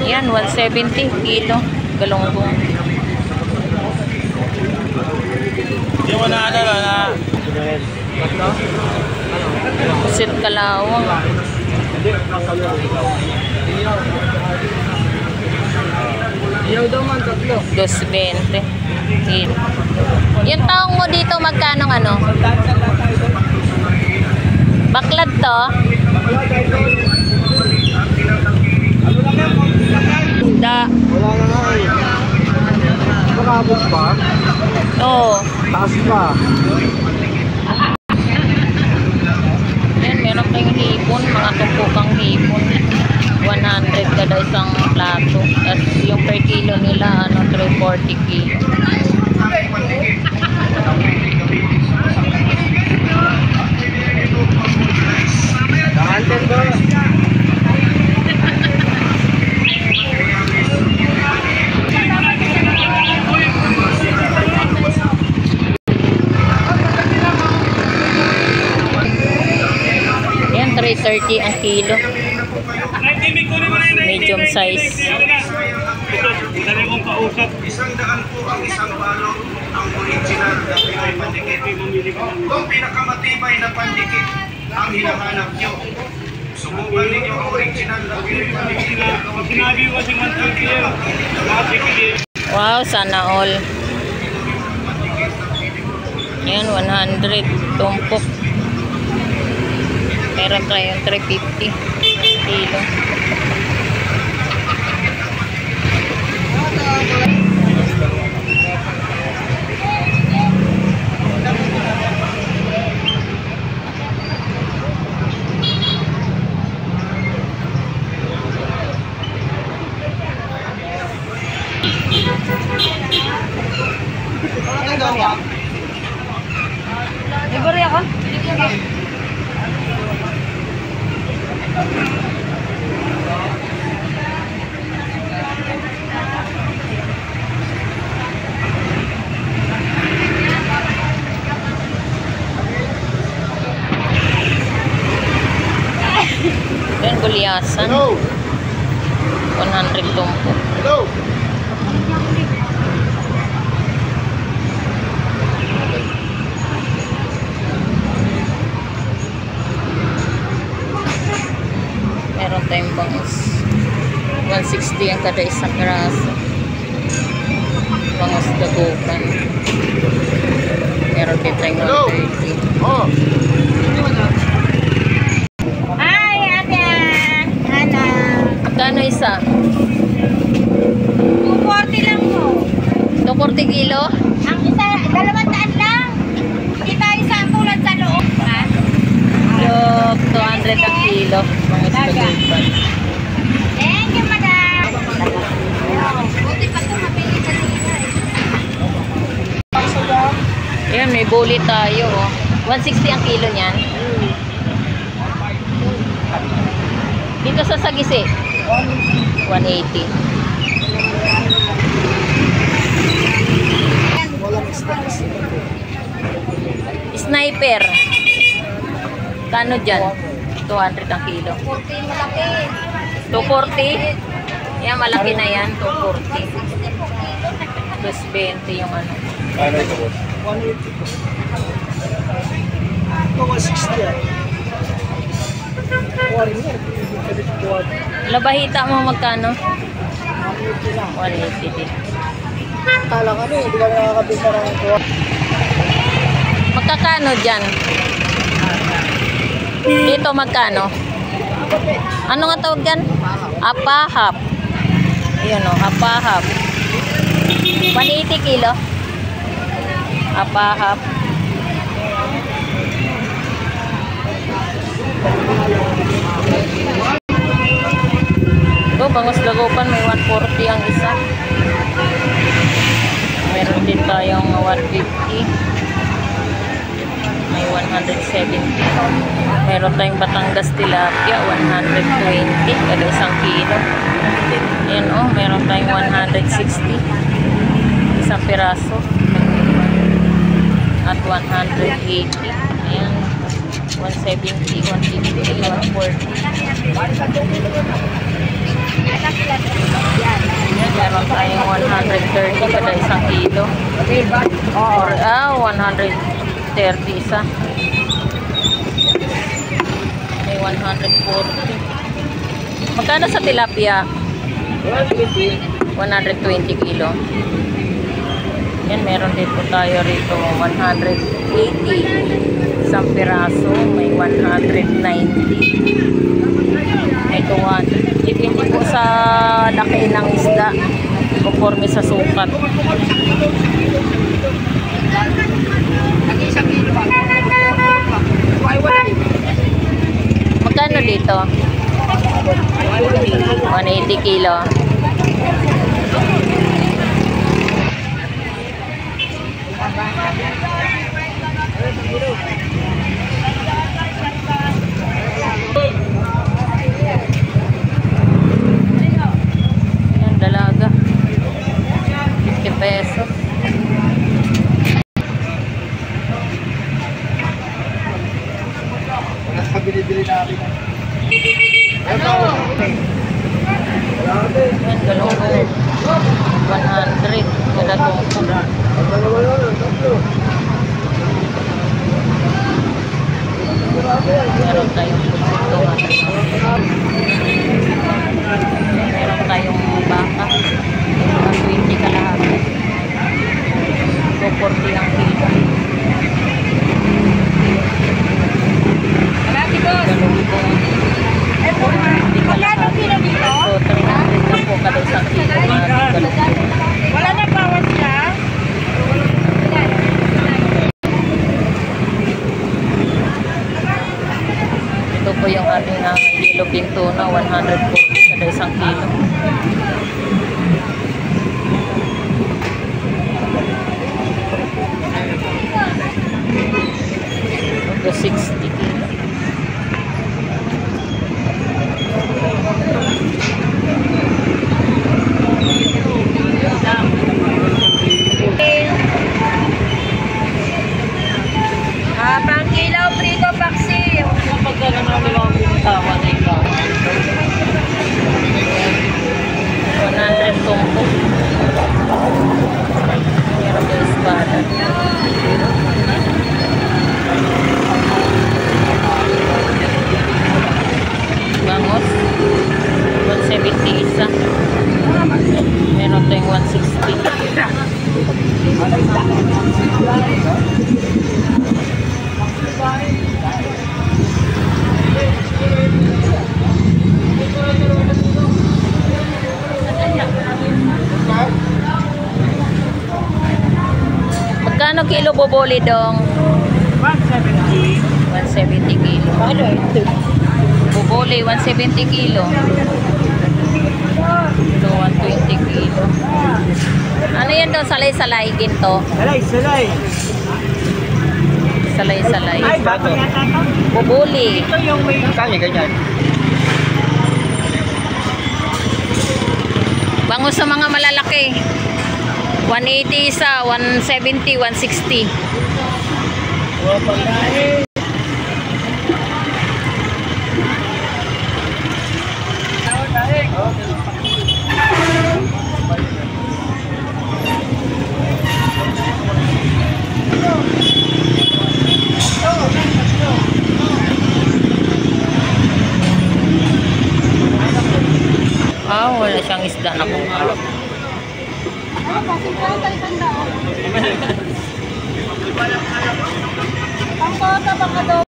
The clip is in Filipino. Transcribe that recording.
Yan, 170 kilo. Galunggong. Hindi mo na ano na. Pusit kalawang. Iyaw daw man, tatlo. 220. Yung taong mo dito, magkano ano? Baklad to? Da. Wala na nga eh. Makabot pa? Oo. Taas pa. Yan, meron tayong hipon, mga tupukang hipon. 100 kada isang plato. Tapos yung per kilo nila, 340 kilo. Yan, 330 ang kilo. Medium size. Isang daan po ang isang balong ang original na Pinoy pandikit. Kung pinakamatibay na pandikit ang hinahanap nyo, subukan ninyo ang original na Pinoy pandikit. Sinabi ko si Mantalkier. Wow, sana all. Yan, 100 tumpok. Meron tayong 350 kilo. Libre ako? Yan, gulyasan. 100 tumpok. Hello. Meron tayong bangus. 160 ang kada isang piraso. Bangus dagupan. Meron din tayong 130. Oh. Hi, Ate Ana. Magkano isa? 240 lang po. 240 kilo? Ang isa, 200 lang. Hindi tayo sa tulad sa loob, ha? Look, 200 ang kilo. Bangus dagupan. Thank you, madam. Buti pa ito, mapili sa Ayan, may buli tayo. Oh. 160 ang kilo niyan. Dito sa Sagisi, 180. Sniper. Kano dyan? 200 ang kilo. 40 malaki. 240? Yan, malaki na yan. 240. Plus 20 yung ano. Ano ito, boss? 180 po. Ito, 160 yan. Labahita mo magkano? 180 lang. 180 din. Kala ka na eh, hindi ka nakakabita ng ito. Magkakano dyan? Dito magkano? Ano nga tawag dyan? Apahap. Ayan o, apahap. 180 kilo. Apahap. Ito, bangus dagupan, may 140 ang isa. Meron din tayong 150. May 170. Meron tayong Batangas tilapia, 120 kada isang kilo. Ayan o, meron tayong 160 isang piraso. At 180. Ayan, 170, 150, 140. Meron tayong 130 kada isang kilo. Or 130 isa. May 140. Magkano sa tilapia? 120 kilo. Yan, meron din po tayo rito 180 isang piraso, may 190. Ito 1. Depende po sa laki ng isda conforme sa sukat. Magkano dito? 180 kilo. Yan, dalaga. 50 pesos. Binibili natin. Yan, galunggong. 100. Kada tungkol. Meron tayong puto. Meron tayong baka. 20 kalahati. 240 ang kilo. Galunggong. Magkano kilo dito? So, 300 na po kada isang kilo. Wala na bawas siya? Ito po yung ating yellow pintuna, 140 kada isang kilo. Ito 60 kilo. Pang kilaw, prito, paksi. Kapag ka naman nilang binitawan na ikaw. 100 tumpo. Meron yung espada. Bangos. 170 isa. Meron tayong 160. Magkano kilo boboli dong? 170. 170 kilo. Boboli, 170 kilo. Ito, 120 kilo. Ano yan daw? Salay-salay, ginto. Salay. Salay-salay. Ay, bago yata ito. Boboli. Ito yung may kanya ganyan. Bango sa mga malalaki. 180 isa, 170, 160. Wala siyang isda na kung Pangkota, baka daw.